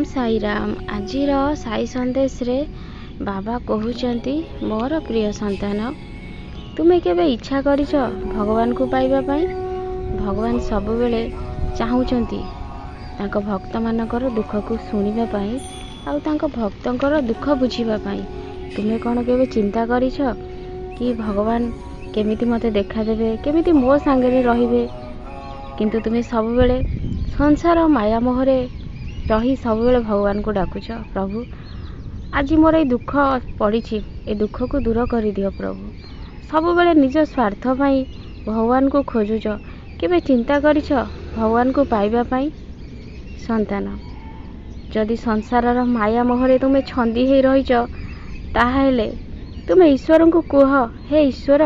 साई राम। आजिर साई संदेश रे बाबा कहउचंती मोर प्रिय संतान तुमे केबे इच्छा करिछ भगवान को पाइबा पाई। भगवान सबु बेले चाहूचंती तांको भक्त मानकर दुख को सुनिबा पाई आउ तांको भक्तंकर दुख बुझिबा पाई। तुमे कौन केबे चिंता करिछ कि भगवान केमिति मते देखा देबे, केमिति मो सांगे रहिबे, किंतु तुमे सबु बेले संसार माया मोहरे रही सब बेले भगवान को डाकुच। प्रभु आज मोर ये दुख पड़ी, ए दुख को दूर कर दियो प्रभु। सब बेले निज स्वार्थ पाई भगवान को खोजुच, केबे चिंता करिछ भगवान को पाइबा पाई। संतान जदि संसार माया मोहरे तुमे छंदी हे रहिछ ताहेले तुमे ईश्वर को कह, हे ईश्वर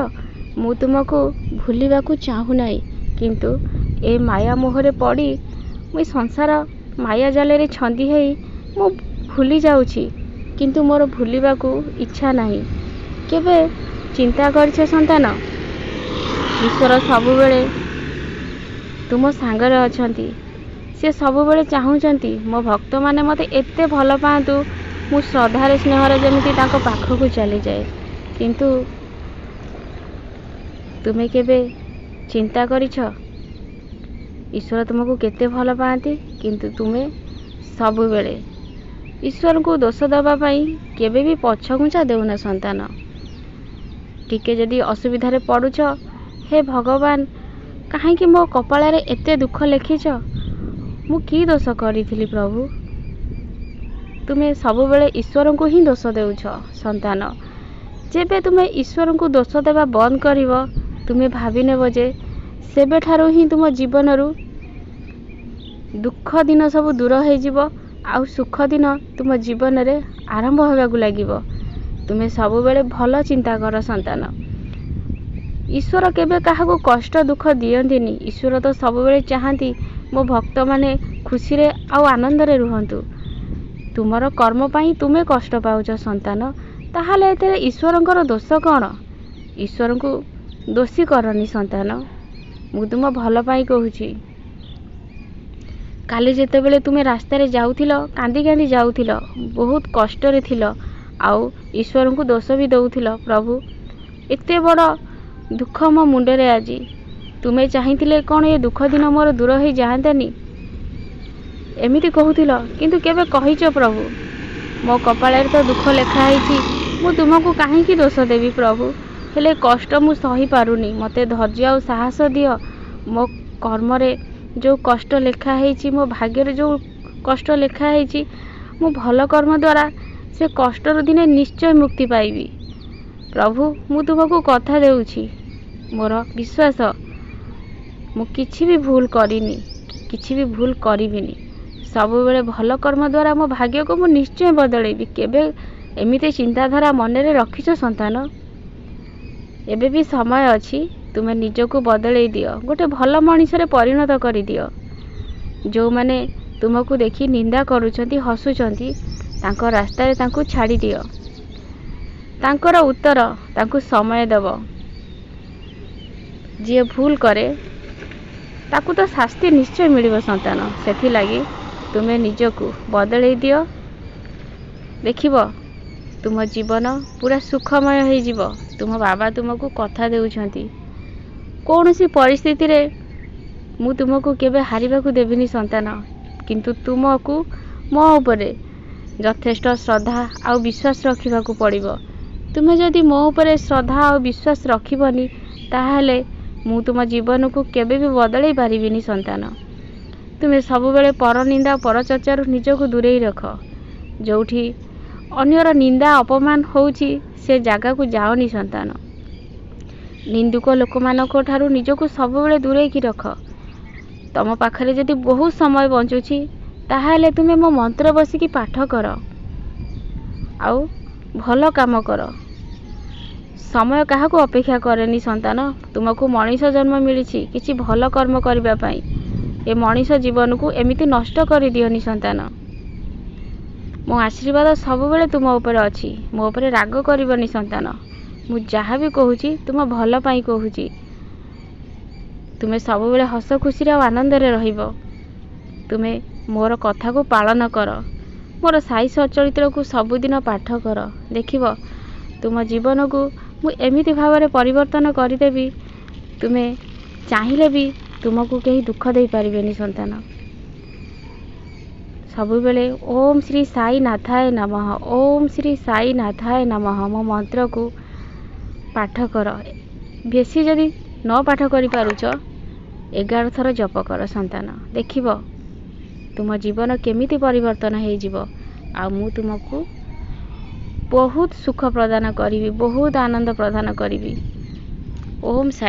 मु तुमको भूलिबा को चाहू नाही, किंतु ए माया मोहरे पड़ी मुई संसार माया जाले रे छंदी है मु भूली जाउछि, किंतु मोर भूलिबा को इच्छा नाही। केबे चिंता करछे संतान, ईश्वर सबु बेले तुम सांगरे अछंती। से सबु बेले चाहूचंती मो भक्त माने मते एते भल पांतु मु श्रद्धारे स्नेहरे जेमिति ताको पाखकु चली जाए। किंतु तुमे केबे चिंता करिछ ईश्वर तुमको केते भल पाती, किंतु तुमे सबु बेले ईश्वर को दोष दबा पाई केबे भी पछघुंचा देउना। संतान टिके जदि असुविधा रे पड़ुछ, हे भगवान काहे कि मो कपाल रे एते दुख लिखिछ, मु की दोष करिथिली प्रभु। तुमे सबु बेले ईश्वर को ही दोष देउछ। संतान जेबे तुमे ईश्वर को दोष देबा बंद करिवो, तुमे भाबी नेबो जे सेबे ठारो ही तुम जीवन रु दुख दिन सब दूर हो जिवो, आउ सुख दिन तुम जीवन रे आरंभ होगा लागिवो। तुमे सबु बेले भल चिंता कर संतान। ईश्वर केबे काहाको कष्ट दुख दियंतिनी। ईश्वर तो सबु बेले चाहंती मो भक्त माने खुशी रे आउ आनंद रे रुहंतु। तुमर कर्म पाई तुमे कष्ट पाउछ संतान, ताहाले एते ईश्वरंकर दोष कौन? ईश्वर को दोषी करनी संतान, मु तुम भल पाई कहूची। काली जेते बेले तुमे रास्ता रे जाउथिलो, कांदी कांदी जाउथिलो, बहुत कष्ट रे थिलो, आउ ईश्वर को दोष भी दउथिलो। प्रभु एते बड़ दुख मो मुंडे रे आजी, तुमे चाहिथिले कोन ये दुख दिन मोर दूर हो जाहंतानी एमिति कहूथिलो, किंतु केबे कहिचो प्रभु मो कपाल रे तो दुख लेखा हैछि, मु तुमको काहे की दोष देबी प्रभु। हेले कष्ट मु सही पारुनी, मते धैर्य और साहस दियो। मो कर्म रे जो कष्ट लेखा हैछि, मो भाग्य रे जो कष्ट लेखा हैछि, मु भल कर्म द्वारा से कष्ट रो दिने निश्चय मुक्ति पाइबी। प्रभु मु तुमको कथा देउछि, मोर विश्वास मु किछि भी भूल करिनी, किछि भी भूल करिबिनी। सब बेले भल कर्म द्वारा मो भाग्य को मु निश्चय बदलेबी। केबे एमिते चिंताधारा मन रे रखिछ संतान? एबे भी समय अछि, तुमे निजको बदलै दियो, गोटे भल मनीष रे परिणत करि दियो। जो माने तुमको देखि निंदा करूछंती, हसुछंती, तांको रास्ता रे तांको छाड़ी दियो। तांकर उत्तर तांको समय देबो। जे भूल करे ताकू तो शास्ति निश्चय मिलिबो संतान। सेथि लागि तुमे निजको बदलै दियो, देखिबो तुम जीवन पूरा सुखमय हो जिवो। तुम बाबा तुमको कथा देउछंती, कौनसी परिस्थिति रे मु तुमको केबे हारिबा को देबिनी संतान, किंतु तुमको मो उपरे यथेष्ट श्रद्धा आ विश्वास रखिबा को पड़िबो। तुमे जदि मो उपरे श्रद्धा आ विश्वास रखिबनी, ताहाले मु तुम जीवन को केबे भी बदलै पारिबिनी संतान। तुमे सब बेले पर निंदा पर चर्चारू निजको दूरे रख। जोठी अन्यर निंदा अपमान होउची से जगह को जाओनी संतान। निंदुक लोक मानको ठारू निजको सब बेले दूरे की रख। तम पाखरे जदि बहुत समय बंचुची, ताहाले तुमे मो मंत्र बसिकी पाठ कर, आउ भल काम कर। समय काहाको अपेक्षा करेनी संतान। तुमको मनीष जन्म मिलिछि किछि भल कर्म करिबा पाई। ए मनीष जीवन को एमिति नष्ट करि दियोनी संतान। मो आशीर्वाद सब बेले तुम ऊपर अछि, मो ऊपर राग करबनी संतान। मु जहाँ भी कहूची तुम भल पाई कहूची। तुमे सब बेले हस खुशी रे आनंद रे रहिबो। तुमे मोर कथा को पालन कर। मोर साई सचरित्र को सबुदिन पाठ कर, देखिब तुम जीवन को मु एमिति भाव में परिवर्तन करदेवी। तुम्हें चाहिए भी तुमको कहीं दुख दे पारिबेनी संतान। सबु बेले ओम श्री साई नाथाय नमः, ओम श्री साई नाथाय नमः मो मंत्र को पाठ कर। बेसी जदि न पाठ करि पारुछ 11 थर जप कर संतान, देखिब तुम जीवन केमिति परिवर्तन हो जीव। आ मु तुमको बहुत सुख प्रदान करी, बहुत आनंद प्रदान करी। ओम साई।